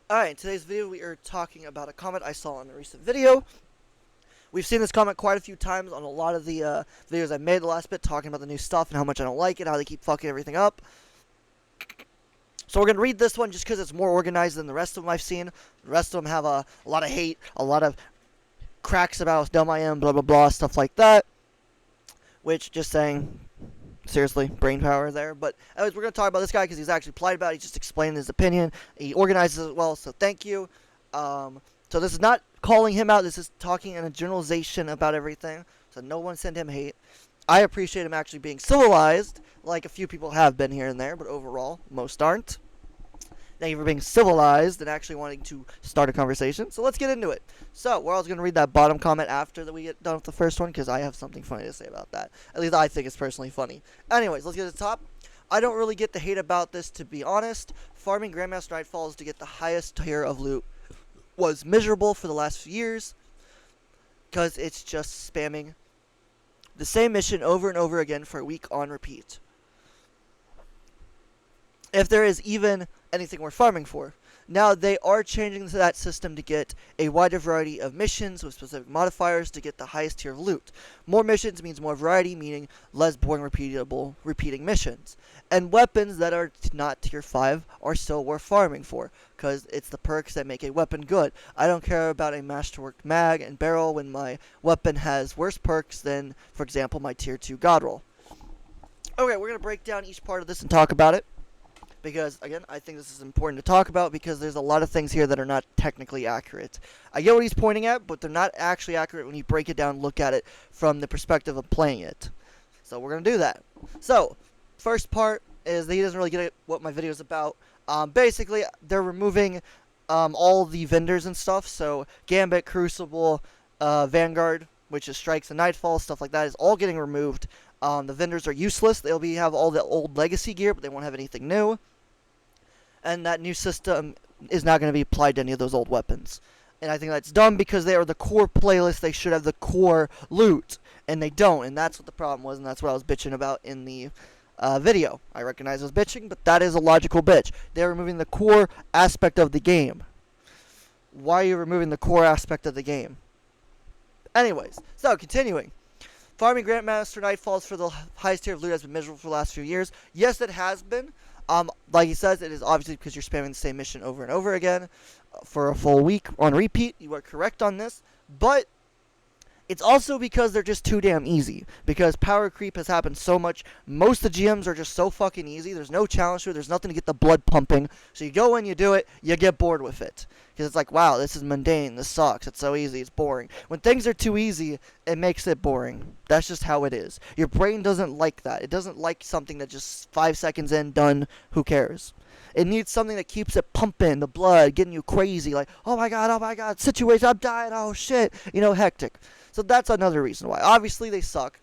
Alright, in today's video we are talking about a comment I saw in a recent video. We've seen this comment quite a few times on a lot of the videos I made the last bit, talking about the new stuff and how much I don't like it, how they keep fucking everything up. So we're going to read this one just because it's more organized than the rest of them I've seen. The rest of them have a lot of hate, a lot of cracks about how dumb I am, blah blah blah, stuff like that. Which, just saying, seriously, brain power there. But anyways, we're going to talk about this guy because he's actually polite about it. He just explained his opinion. He organizes it well, so thank you. So this is not calling him out. This is talking in a generalization about everything. So no one send him hate. I appreciate him actually being civilized, like a few people have been here and there, but overall, most aren't. Thank you for being civilized and actually wanting to start a conversation. So let's get into it. So we're also going to read that bottom comment after that we get done with the first one, because I have something funny to say about that. At least I think it's personally funny. Anyways, let's get to the top. I don't really get the hate about this, to be honest. Farming Grandmaster Nightfalls to get the highest tier of loot was miserable for the last few years, because it's just spamming the same mission over and over again for a week on repeat. If there is even anything worth farming for. Now, they are changing that system to get a wider variety of missions with specific modifiers to get the highest tier of loot. More missions means more variety, meaning less boring repeating missions. And weapons that are not tier 5 are still worth farming for, because it's the perks that make a weapon good. I don't care about a masterworked mag and barrel when my weapon has worse perks than, for example, my tier 2 god roll. Okay, we're going to break down each part of this and talk about it. Because, again, I think this is important to talk about because there's a lot of things here that are not technically accurate. I get what he's pointing at, but they're not actually accurate when you break it down and look at it from the perspective of playing it. So we're going to do that. So, first part is that he doesn't really get what my video is about. Basically, they're removing all the vendors and stuff. So, Gambit, Crucible, Vanguard, which is Strikes and Nightfall, stuff like that, is all getting removed. The vendors are useless. They'll have all the old legacy gear, but they won't have anything new. And that new system is not going to be applied to any of those old weapons. And I think that's dumb because they are the core playlist. They should have the core loot, and they don't. And that's what the problem was, and that's what I was bitching about in the video. I recognize I was bitching, but that is a logical bitch. They're removing the core aspect of the game. Why are you removing the core aspect of the game? Anyways, so continuing. Farming Grandmaster Nightfalls for the highest tier of loot has been miserable for the last few years. Yes, it has been. Like he says, it is obviously because you're spamming the same mission over and over again for a full week on repeat. You are correct on this. But it's also because they're just too damn easy. Because power creep has happened so much. Most of the GMs are just so fucking easy. There's no challenge to it. There's nothing to get the blood pumping. So you go in, you do it, you get bored with it. Because it's like, wow, this is mundane. This sucks. It's so easy. It's boring. When things are too easy, it makes it boring. That's just how it is. Your brain doesn't like that. It doesn't like something that just 5 seconds in, done, who cares? It needs something that keeps it pumping, the blood, getting you crazy. Like, oh my god, situation, I'm dying, oh shit. Hectic. So that's another reason why. Obviously, they suck.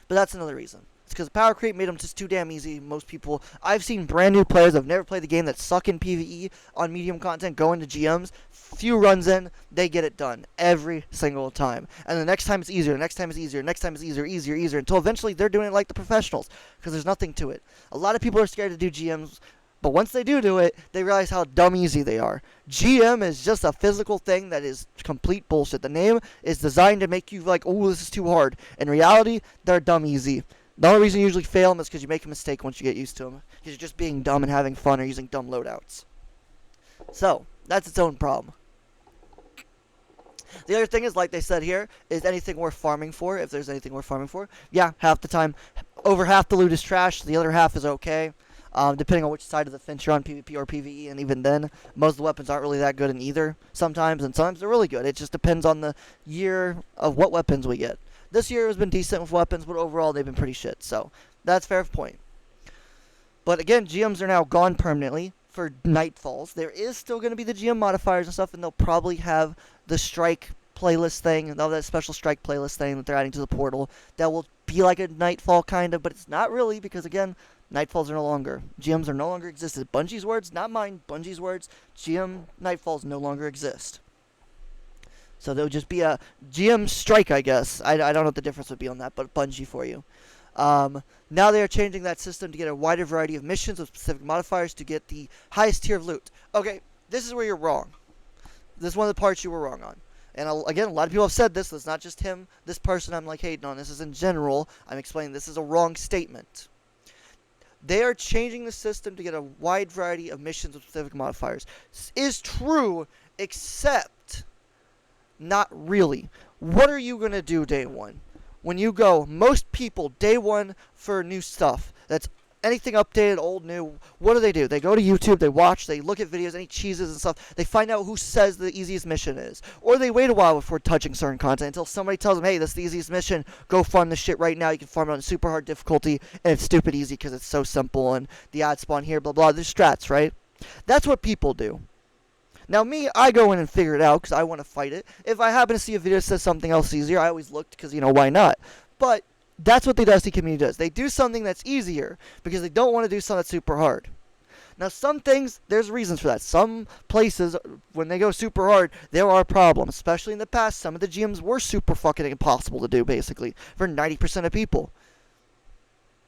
But that's another reason. It's because power creep made them just too damn easy. Most people, I've seen brand new players that have never played the game that suck in PvE on medium content go into GMs. Few runs in, they get it done every single time. And the next time it's easier, the next time it's easier, next time it's easier, until eventually they're doing it like the professionals. Because there's nothing to it. A lot of people are scared to do GMs. But once they do it, they realize how dumb easy they are. GM is just a physical thing that is complete bullshit. The name is designed to make you like, oh, this is too hard. In reality, they're dumb easy. The only reason you usually fail them is because you make a mistake once you get used to them. Because you're just being dumb and having fun or using dumb loadouts. So, that's its own problem. The other thing is, like they said here, is anything worth farming for, if there's anything worth farming for. Yeah, half the time. Over half the loot is trash, the other half is okay. Depending on which side of the fence you're on, PvP or PvE, and even then, most of the weapons aren't really that good in either sometimes, and sometimes they're really good. It just depends on the year of what weapons we get. This year has been decent with weapons, but overall they've been pretty shit, so that's a fair point. But again, GMs are now gone permanently for Nightfalls. There is still going to be the GM modifiers and stuff, and they'll probably have the Strike playlist thing, they'll have that special Strike playlist thing that they're adding to the portal that will be like a Nightfall kind of, but it's not really, because again, Nightfalls are no longer. GMs are no longer existed. Bungie's words, not mine. Bungie's words. GM Nightfalls no longer exist. So there'll just be a GM strike, I guess. I don't know what the difference would be on that, but Bungie for you. Now they are changing that system to get a wider variety of missions with specific modifiers to get the highest tier of loot. Okay, This is where you're wrong. This is one of the parts you were wrong on. And again, a lot of people have said this. It's not just him, this person I'm like hating on. This is in general. I'm explaining this is a wrong statement. They are changing the system to get a wide variety of missions with specific modifiers. Is true, except not really. What are you going to do day one? When you go, most people, day one for new stuff, that's anything updated, old, new, what do? They go to YouTube, they watch, they look at videos, any cheeses and stuff, they find out who says the easiest mission is. Or they wait a while before touching certain content until somebody tells them, hey, this is the easiest mission, go farm this shit right now, you can farm it on super hard difficulty, and it's stupid easy because it's so simple, and the ad spawn here, blah, blah, there's strats, right? That's what people do. Now me, I go in and figure it out because I want to fight it. If I happen to see a video that says something else easier, I always looked because, why not? But that's what the Dusty community does. They do something that's easier because they don't want to do something that's super hard. Now, some things, there's reasons for that. Some places, when they go super hard, there are problems. Especially in the past, some of the GMs were super fucking impossible to do, basically, for 90% of people.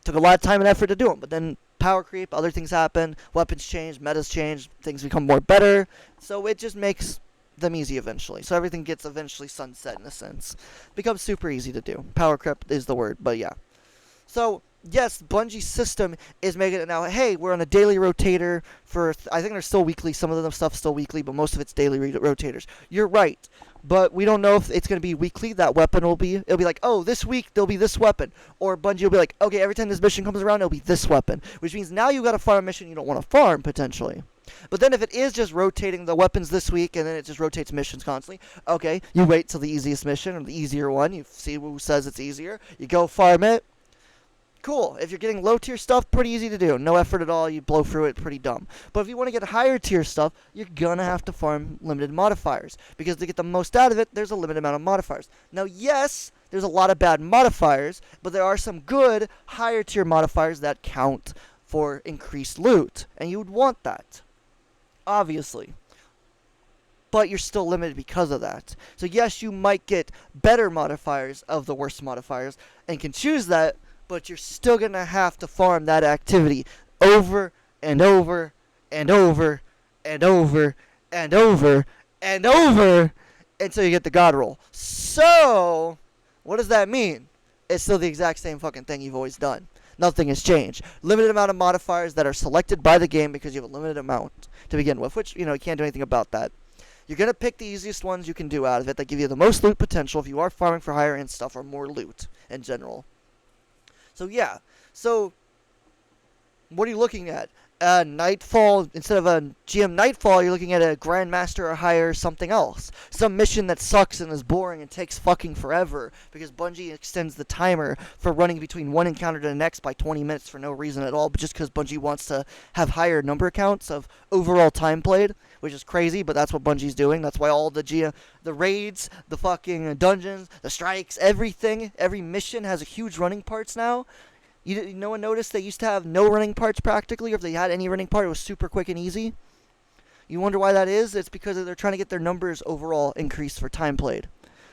Took a lot of time and effort to do them, but then power creep, other things happen, weapons change, metas change, things become more better, so it just makes them easy eventually. So everything gets eventually sunset in a sense. Becomes super easy to do. Power creep is the word, but yeah. So, yes, Bungie's system is making it now, hey, we're on a daily rotator for, I think they're still weekly, some of the stuff's still weekly, but most of it's daily rotators. You're right. But we don't know if it's going to be weekly. That weapon it'll be like, oh, this week there'll be this weapon. Or Bungie will be like, okay, every time this mission comes around, it'll be this weapon. Which means now you've got to farm a mission you don't want to farm, potentially. But then if it is just rotating the weapons this week, and then it just rotates missions constantly, okay, you wait till the easiest mission, or the easier one, you see who says it's easier, you go farm it. Cool. If you're getting low tier stuff, pretty easy to do. No effort at all. You blow through it, pretty dumb. But if you want to get higher tier stuff, you're gonna have to farm limited modifiers. Because to get the most out of it, there's a limited amount of modifiers. Now, yes, there's a lot of bad modifiers, but there are some good higher tier modifiers that count for increased loot. And you would want that. Obviously. But you're still limited because of that. So yes, you might get better modifiers of the worst modifiers, and can choose that, but you're still going to have to farm that activity over and over and over and over and over and over until you get the God roll. So, what does that mean? It's still the exact same fucking thing you've always done. Nothing has changed. Limited amount of modifiers that are selected by the game because you have a limited amount to begin with, which, you can't do anything about that. You're going to pick the easiest ones you can do out of it that give you the most loot potential if you are farming for higher end stuff or more loot in general. So yeah, so what are you looking at? Nightfall, instead of a GM Nightfall, you're looking at a Grandmaster or higher something else. Some mission that sucks and is boring and takes fucking forever because Bungie extends the timer for running between one encounter to the next by 20 minutes for no reason at all, but just because Bungie wants to have higher number counts of overall time played, which is crazy, but that's what Bungie's doing. That's why all the raids, the fucking dungeons, the strikes, everything, every mission has a huge running parts now. No one noticed they used to have no running parts practically, or if they had any running part, it was super quick and easy. You wonder why that is? It's because they're trying to get their numbers overall increased for time played.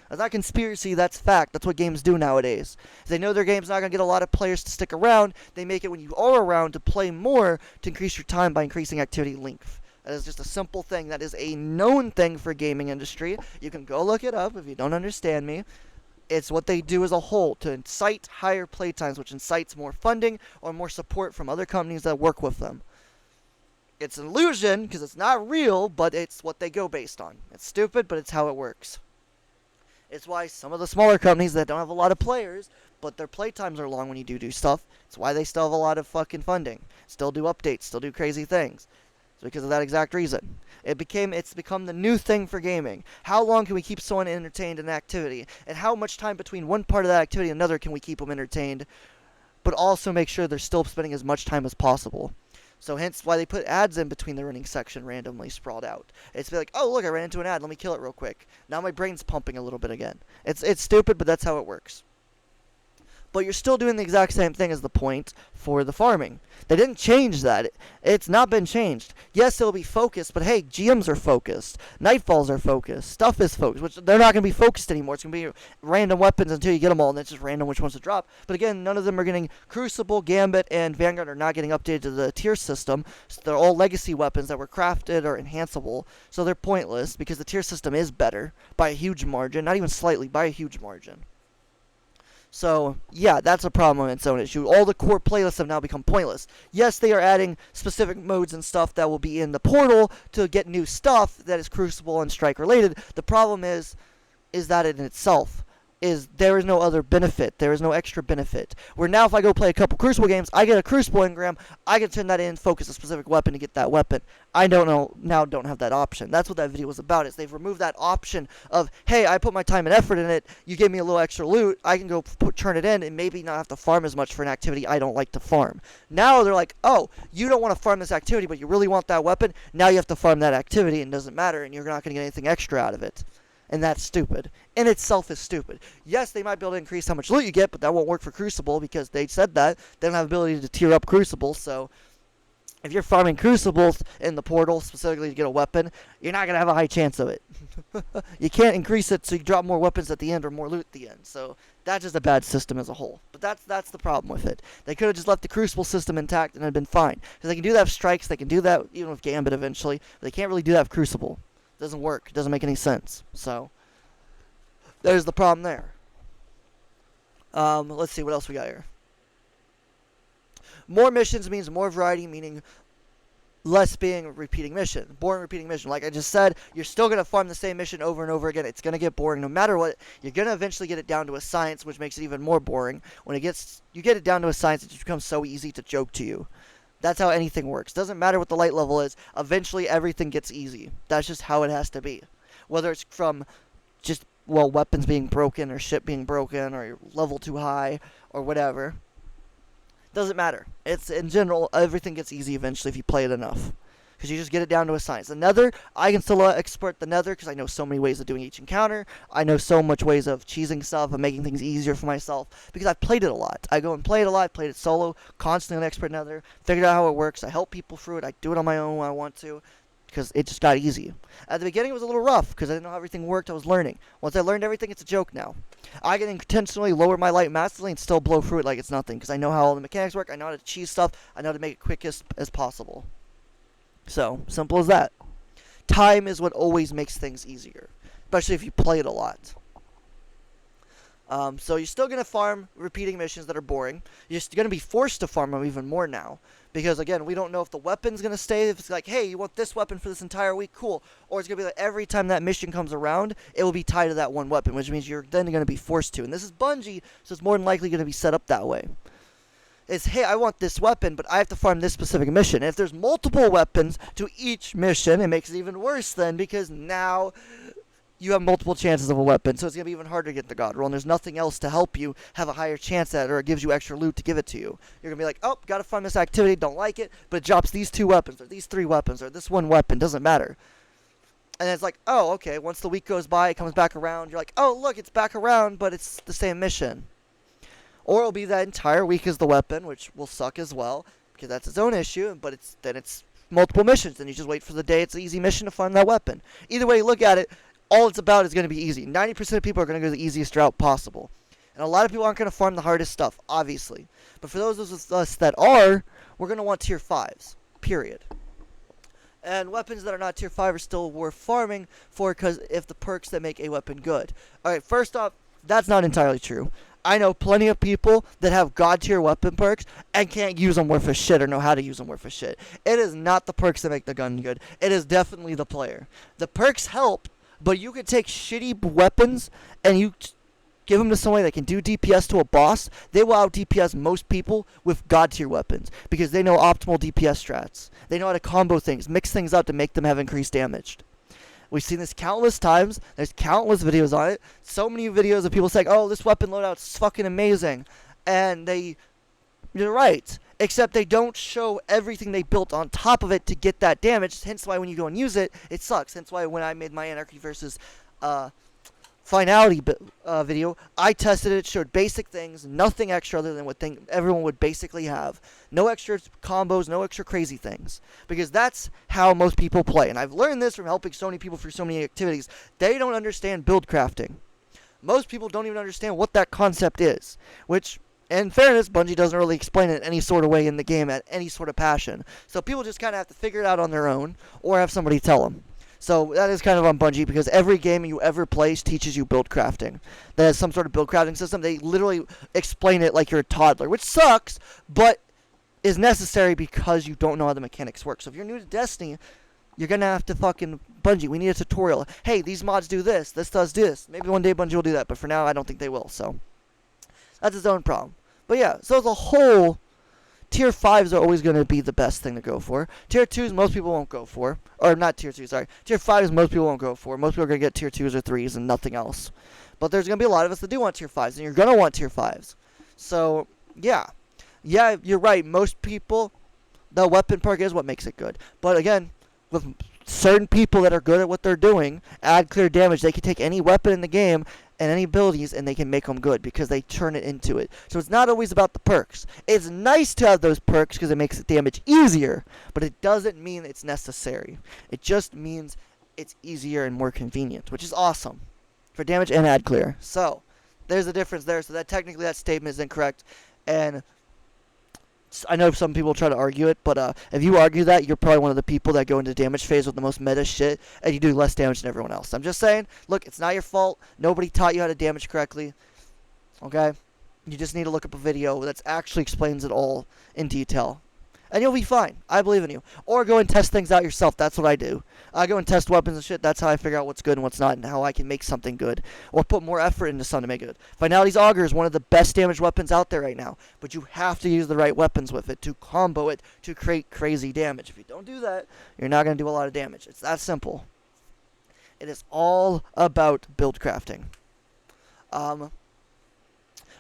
That's not conspiracy, that's fact. That's what games do nowadays. If they know their game's not going to get a lot of players to stick around, they make it when you are around to play more to increase your time by increasing activity length. That is just a simple thing. That is a known thing for gaming industry. You can go look it up if you don't understand me. It's what they do as a whole to incite higher playtimes, which incites more funding or more support from other companies that work with them. It's an illusion because it's not real, but it's what they go based on. It's stupid, but it's how it works. It's why some of the smaller companies that don't have a lot of players, but their playtimes are long when you do stuff, it's why they still have a lot of fucking funding. Still do updates, still do crazy things. It's because of that exact reason. It's become the new thing for gaming. How long can we keep someone entertained in an activity? And how much time between one part of that activity and another can we keep them entertained? But also make sure they're still spending as much time as possible. So hence why they put ads in between the running section randomly sprawled out. It's like, oh look, I ran into an ad, let me kill it real quick. Now my brain's pumping a little bit again. It's stupid, but that's how it works. but you're still doing the exact same thing as the point for the farming. They didn't change that. It's not been changed. Yes, it'll be focused, but hey, GMs are focused. Nightfalls are focused. Stuff is focused, which they're not going to be focused anymore. It's going to be random weapons until you get them all, and it's just random which ones to drop. But again, none of them are getting Crucible, Gambit, and Vanguard are not getting updated to the tier system. So they're all legacy weapons that were crafted or enhanceable. So they're pointless because the tier system is better by a huge margin. Not even slightly, by a huge margin. So, yeah, that's a problem on its own issue. All the core playlists have now become pointless. Yes, they are adding specific modes and stuff that will be in the portal to get new stuff that is Crucible and Strike related. The problem is that in itself there is no other benefit. There is no extra benefit. Where now if I go play a couple Crucible games, I get a Crucible engram, I can turn that in, focus a specific weapon to get that weapon. I don't have that option. That's what that video was about, is they've removed that option of, hey, I put my time and effort in it, you give me a little extra loot, I can go turn it in and maybe not have to farm as much for an activity I don't like to farm. Now they're like, oh, you don't want to farm this activity, but you really want that weapon, now you have to farm that activity and it doesn't matter and you're not going to get anything extra out of it. And that's stupid. In itself is stupid. Yes, they might be able to increase how much loot you get, but that won't work for Crucible because they said that. They don't have the ability to tier up Crucible, so if you're farming Crucibles in the portal specifically to get a weapon, you're not going to have a high chance of it. You can't increase it so you drop more weapons at the end or more loot at the end. So that's just a bad system as a whole. But that's the problem with it. They could have just left the Crucible system intact and it had been fine. Because they can do that with Strikes, they can do that even with Gambit eventually, but they can't really do that with Crucible. It doesn't work. It doesn't make any sense. So there's the problem there. Let's see what else we got here. More missions means more variety, meaning less being a repeating mission. Boring repeating mission. Like I just said, you're still going to farm the same mission over and over again. It's going to get boring no matter what. You're going to eventually get it down to a science, which makes it even more boring. When you get it down to a science, it just becomes so easy to joke to you. That's how anything works. Doesn't matter what the light level is. Eventually, everything gets easy. That's just how it has to be. Whether it's from just, well, weapons being broken or shit being broken or your level too high or whatever. Doesn't matter. It's, in general, everything gets easy eventually if you play it enough. Because you just get it down to a science. The Nether, I can still export the Nether because I know so many ways of doing each encounter. I know so much ways of cheesing stuff and making things easier for myself because I've played it a lot. I go and play it a lot, played it solo, constantly on expert Nether, figured out how it works. I help people through it. I do it on my own when I want to because it just got easy. At the beginning, it was a little rough because I didn't know how everything worked. I was learning. Once I learned everything, it's a joke now. I can intentionally lower my light massively and still blow through it like it's nothing because I know how all the mechanics work. I know how to cheese stuff. I know how to make it quickest as possible. So, simple as that. Time is what always makes things easier, especially if you play it a lot. So you're still going to farm repeating missions that are boring. You're going to be forced to farm them even more now. Because, again, we don't know if the weapon's going to stay. If it's like, hey, you want this weapon for this entire week? Cool. Or it's going to be like every time that mission comes around, it will be tied to that one weapon, which means you're then going to be forced to. And this is Bungie, so it's more than likely going to be set up that way. Is, hey, I want this weapon, but I have to farm this specific mission. And if there's multiple weapons to each mission, it makes it even worse then, because now you have multiple chances of a weapon, so it's going to be even harder to get the God roll, and there's nothing else to help you have a higher chance at it, or it gives you extra loot to give it to you. You're going to be like, oh, got to farm this activity, don't like it, but it drops these 2 weapons, or these 3 weapons, or this 1 weapon, doesn't matter. And it's like, oh, okay, once the week goes by, it comes back around, you're like, oh, look, it's back around, but it's the same mission. Or it'll be that entire week is the weapon, which will suck as well, because that's its own issue, but it's multiple missions, and you just wait for the day it's an easy mission to farm that weapon. Either way you look at it, all it's about is going to be easy. 90% of people are going to go the easiest route possible. And a lot of people aren't going to farm the hardest stuff, obviously. But for those of us that are, we're going to want tier 5s, period. And weapons that are not tier 5 are still worth farming for, because if the perks that make a weapon good. Alright, first off, that's not entirely true. I know plenty of people that have god tier weapon perks and can't use them worth a shit or know how to use them worth a shit. It is not the perks that make the gun good. It is definitely the player. The perks help, but you could take shitty weapons and you give them to somebody that can do DPS to a boss. They will out DPS most people with god tier weapons because they know optimal DPS strats. They know how to combo things, mix things up to make them have increased damage. We've seen this countless times. There's countless videos on it. So many videos of people saying, oh, this weapon loadout's fucking amazing. And you're right. Except they don't show everything they built on top of it to get that damage. Hence why when you go and use it, it sucks. Hence why when I made my Anarchy versus finality video, I tested it, showed basic things, nothing extra other than what everyone would basically have. No extra combos, no extra crazy things. Because that's how most people play. And I've learned this from helping so many people through so many activities. They don't understand build crafting. Most people don't even understand what that concept is. Which, in fairness, Bungie doesn't really explain it any sort of way in the game at any sort of passion. So people just kind of have to figure it out on their own or have somebody tell them. So that is kind of on Bungie, because every game you ever play teaches you build crafting. That has some sort of build crafting system. They literally explain it like you're a toddler, which sucks, but is necessary because you don't know how the mechanics work. So if you're new to Destiny, you're going to have to fucking Bungie. We need a tutorial. Hey, these mods do this. This does this. Maybe one day Bungie will do that, but for now I don't think they will. So that's its own problem. But yeah, so as a whole, Tier 5s are always going to be the best thing to go for. Tier 2s, most people won't go for. Or not Tier 2s, sorry. Tier 5s, most people won't go for. Most people are going to get Tier 2s or 3s and nothing else. But there's going to be a lot of us that do want Tier 5s, and you're going to want Tier 5s. So, yeah. Yeah, you're right. Most people, the weapon perk is what makes it good. But again, with certain people that are good at what they're doing, add clear damage, they can take any weapon in the game and any abilities, and they can make them good because they turn it into it. So it's not always about the perks. It's nice to have those perks because it makes the damage easier, but it doesn't mean it's necessary. It just means it's easier and more convenient, which is awesome for damage and add clear. So there's a difference there. So that technically that statement is incorrect, and I know some people try to argue it, but if you argue that, you're probably one of the people that go into damage phase with the most meta shit, and you do less damage than everyone else. I'm just saying, look, it's not your fault. Nobody taught you how to damage correctly, okay? You just need to look up a video that actually explains it all in detail, and you'll be fine. I believe in you. Or go and test things out yourself. That's what I do. I go and test weapons and shit. That's how I figure out what's good and what's not, and how I can make something good, or put more effort into something to make it good. Finality's Augur is one of the best damage weapons out there right now, but you have to use the right weapons with it to combo it to create crazy damage. If you don't do that, you're not going to do a lot of damage. It's that simple. It is all about build crafting.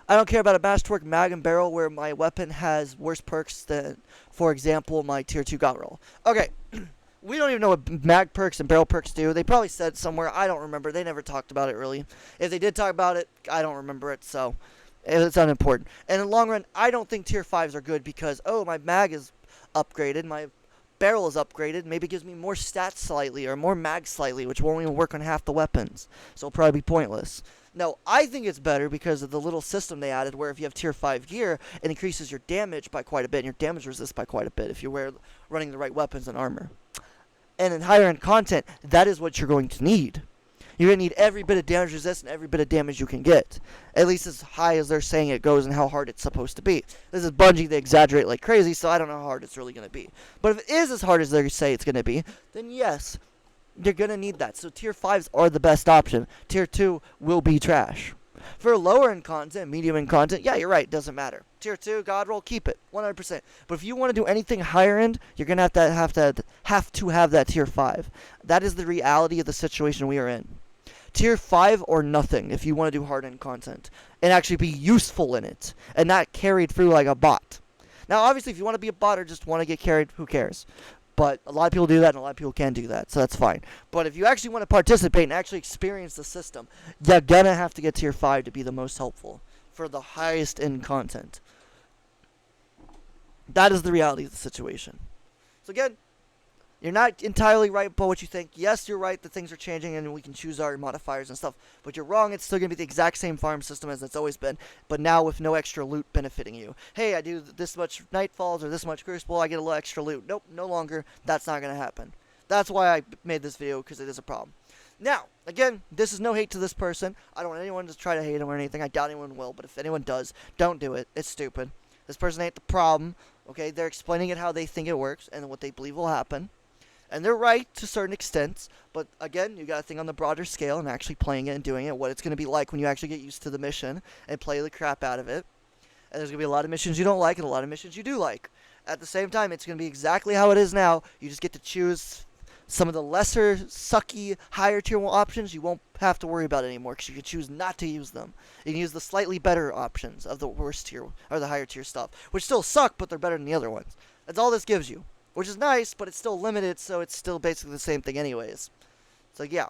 I don't care about a Masterwork mag and barrel where my weapon has worse perks than, for example, my Tier 2 God roll. Okay, we don't even know what mag perks and barrel perks do. They probably said somewhere. I don't remember. They never talked about it, really. If they did talk about it, I don't remember it, so it's unimportant. And in the long run, I don't think Tier 5s are good because, oh, my mag is upgraded, my barrel is upgraded, maybe it gives me more stats slightly or more mag slightly, which won't even work on half the weapons, so it'll probably be pointless. No, I think it's better because of the little system they added where if you have Tier 5 gear, it increases your damage by quite a bit and your damage resist by quite a bit if you're running the right weapons and armor. And in higher end content, that is what you're going to need. You're going to need every bit of damage resist and every bit of damage you can get. At least as high as they're saying it goes and how hard it's supposed to be. This is Bungie, they exaggerate like crazy, so I don't know how hard it's really going to be. But if it is as hard as they say it's going to be, then yes, you're going to need that. So Tier 5s are the best option. Tier 2 will be trash. For lower end content, medium end content, yeah, you're right, it doesn't matter. Tier 2, God roll, keep it, 100%. But if you want to do anything higher end, you're going to have that Tier 5. That is the reality of the situation we are in. Tier 5 or nothing if you want to do hard end content and actually be useful in it and not carried through like a bot. Now, obviously, if you want to be a bot or just want to get carried, who cares? But a lot of people do that, and a lot of people can do that, so that's fine. But if you actually want to participate and actually experience the system, you're going to have to get Tier 5 to be the most helpful for the highest end content. That is the reality of the situation. So again, you're not entirely right about what you think. Yes, you're right that things are changing and we can choose our modifiers and stuff. But you're wrong. It's still going to be the exact same farm system as it's always been. But now with no extra loot benefiting you. Hey, I do this much Nightfalls or this much Crucible. I get a little extra loot. Nope, no longer. That's not going to happen. That's why I made this video, because it is a problem. Now, again, this is no hate to this person. I don't want anyone to try to hate him or anything. I doubt anyone will. But if anyone does, don't do it. It's stupid. This person ain't the problem. Okay, they're explaining it how they think it works and what they believe will happen. And they're right to certain extents, but again, you got to think on the broader scale and actually playing it and doing it, what it's going to be like when you actually get used to the mission and play the crap out of it. And there's going to be a lot of missions you don't like and a lot of missions you do like. At the same time, it's going to be exactly how it is now. You just get to choose some of the lesser, sucky, higher tier options. You won't have to worry about it anymore because you can choose not to use them. You can use the slightly better options of the worst tier or the higher tier stuff, which still suck, but they're better than the other ones. That's all this gives you. Which is nice, but it's still limited, so it's still basically the same thing anyways. So yeah.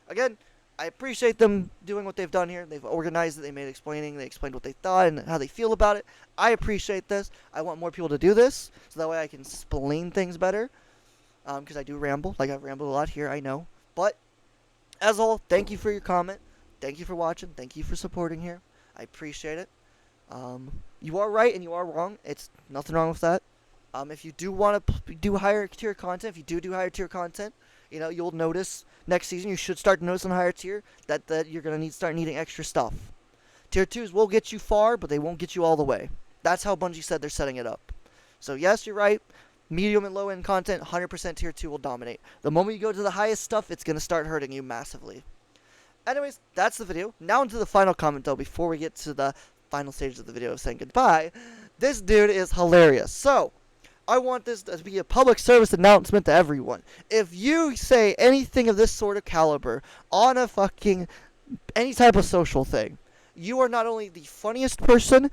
Again, I appreciate them doing what they've done here. They've organized it. They made explaining. They explained what they thought and how they feel about it. I appreciate this. I want more people to do this so that way I can explain things better. Because I do ramble. Like, I've rambled a lot here, I know. But, as a whole, thank you for your comment. Thank you for watching. Thank you for supporting here. I appreciate it. You are right and you are wrong. It's nothing wrong with that. If you do want to do higher tier content, if you do higher tier content, you know, you'll notice next season, you should start to notice on higher tier that you're going to start needing extra stuff. Tier 2s will get you far, but they won't get you all the way. That's how Bungie said they're setting it up. So yes, you're right. Medium and low end content, 100% tier 2 will dominate. The moment you go to the highest stuff, it's going to start hurting you massively. Anyways, that's the video. Now into the final comment though, before we get to the final stage of the video of saying goodbye. This dude is hilarious. So, I want this to be a public service announcement to everyone. If you say anything of this sort of caliber on a fucking any type of social thing, you are not only the funniest person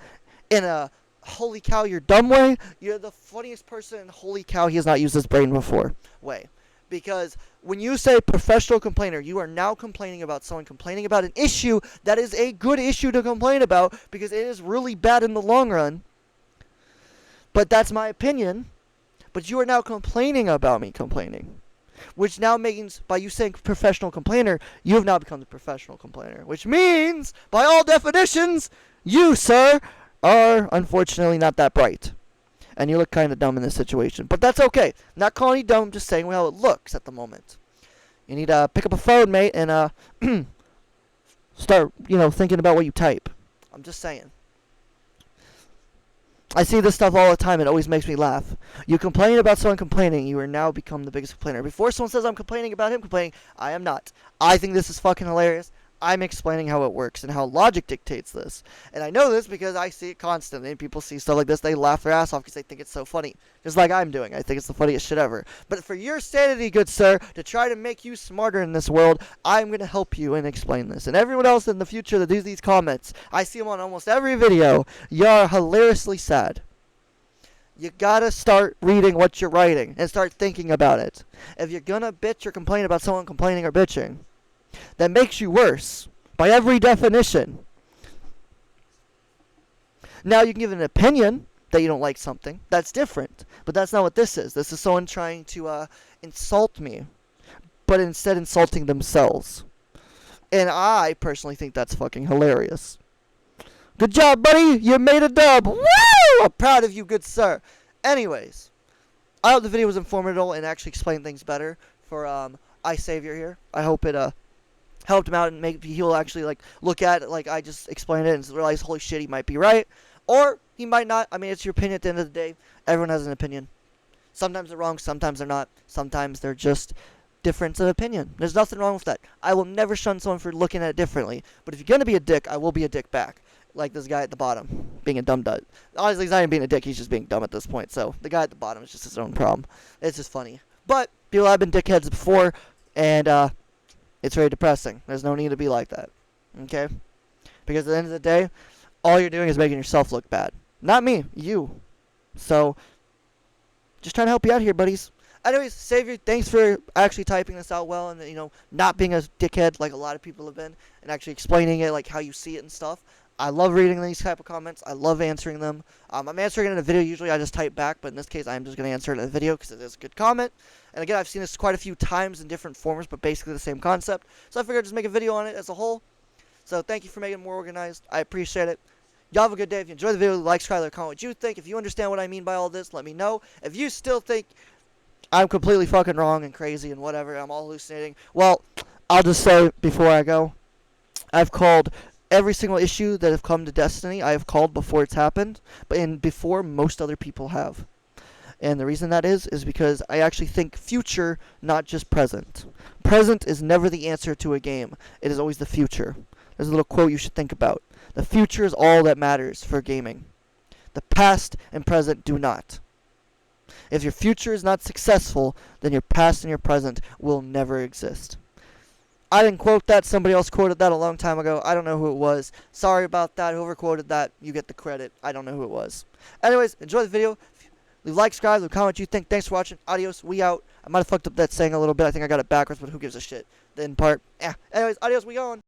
in a holy cow you're dumb way, you're the funniest person in holy cow he has not used his brain before way. Because when you say professional complainer, you are now complaining about someone complaining about an issue that is a good issue to complain about because it is really bad in the long run. But that's my opinion. But you are now complaining about me complaining. Which now means, by you saying professional complainer, you have now become the professional complainer. Which means, by all definitions, you, sir, are unfortunately not that bright. And you look kind of dumb in this situation. But that's okay. Not calling you dumb, just saying how it looks at the moment. You need to pick up a phone, mate, and start, thinking about what you type. I'm just saying. I see this stuff all the time. It always makes me laugh. You complain about someone complaining, you are now become the biggest complainer. Before someone says I'm complaining about him complaining, I am not. I think this is fucking hilarious. I'm explaining how it works and how logic dictates this. And I know this because I see it constantly. And people see stuff like this, they laugh their ass off because they think it's so funny. Just like I'm doing. I think it's the funniest shit ever. But for your sanity, good sir, to try to make you smarter in this world, I'm going to help you and explain this. And everyone else in the future that does these comments, I see them on almost every video. You're hilariously sad. You gotta start reading what you're writing and start thinking about it. If you're gonna bitch or complain about someone complaining or bitching, that makes you worse by every definition. Now you can give an opinion that you don't like something. That's different. But that's not what this is. This is someone trying to insult me, but instead insulting themselves. And I personally think that's fucking hilarious. Good job, buddy. You made a dub. Woo! I'm proud of you, good sir. Anyways, I hope the video was informative and actually explained things better for iSavior here. I hope it helped him out and maybe he'll actually look at it like I just explained it and realize, holy shit, he might be right. Or he might not. I mean, it's your opinion at the end of the day. Everyone has an opinion. Sometimes they're wrong, sometimes they're not. Sometimes they're just difference of opinion. There's nothing wrong with that. I will never shun someone for looking at it differently. But if you're going to be a dick, I will be a dick back. Like this guy at the bottom, being a dumb dud. Honestly, he's not even being a dick, he's just being dumb at this point. So, the guy at the bottom is just his own problem. It's just funny. But, people have been dickheads before, and, it's very depressing. There's no need to be like that. Okay? Because at the end of the day, all you're doing is making yourself look bad. Not me, you. So, just trying to help you out here, buddies. Anyways, Savior, thanks for actually typing this out well and, not being a dickhead like a lot of people have been. And actually explaining it like how you see it and stuff. I love reading these type of comments. I love answering them. I'm answering it in a video. Usually I just type back, but in this case I'm just going to answer it in a video because it is a good comment. And again, I've seen this quite a few times in different forms, but basically the same concept. So I figured I'd just make a video on it as a whole. So thank you for making it more organized. I appreciate it. Y'all have a good day. If you enjoyed the video, like, subscribe, comment what you think. If you understand what I mean by all this, let me know. If you still think I'm completely fucking wrong and crazy and whatever, I'm all hallucinating, well, I'll just say before I go, I've called every single issue that have come to Destiny, I have called before it's happened, and before most other people have. And the reason that is because I actually think future, not just present. Present is never the answer to a game. It is always the future. There's a little quote you should think about. The future is all that matters for gaming. The past and present do not. If your future is not successful, then your past and your present will never exist. I didn't quote that. Somebody else quoted that a long time ago. I don't know who it was. Sorry about that. Whoever quoted that, you get the credit. I don't know who it was. Anyways, enjoy the video. Leave a like, subscribe, leave a comment what you think. Thanks for watching. Adios. We out. I might have fucked up that saying a little bit. I think I got it backwards, but who gives a shit? The end part. Yeah. Anyways, adios. We gone.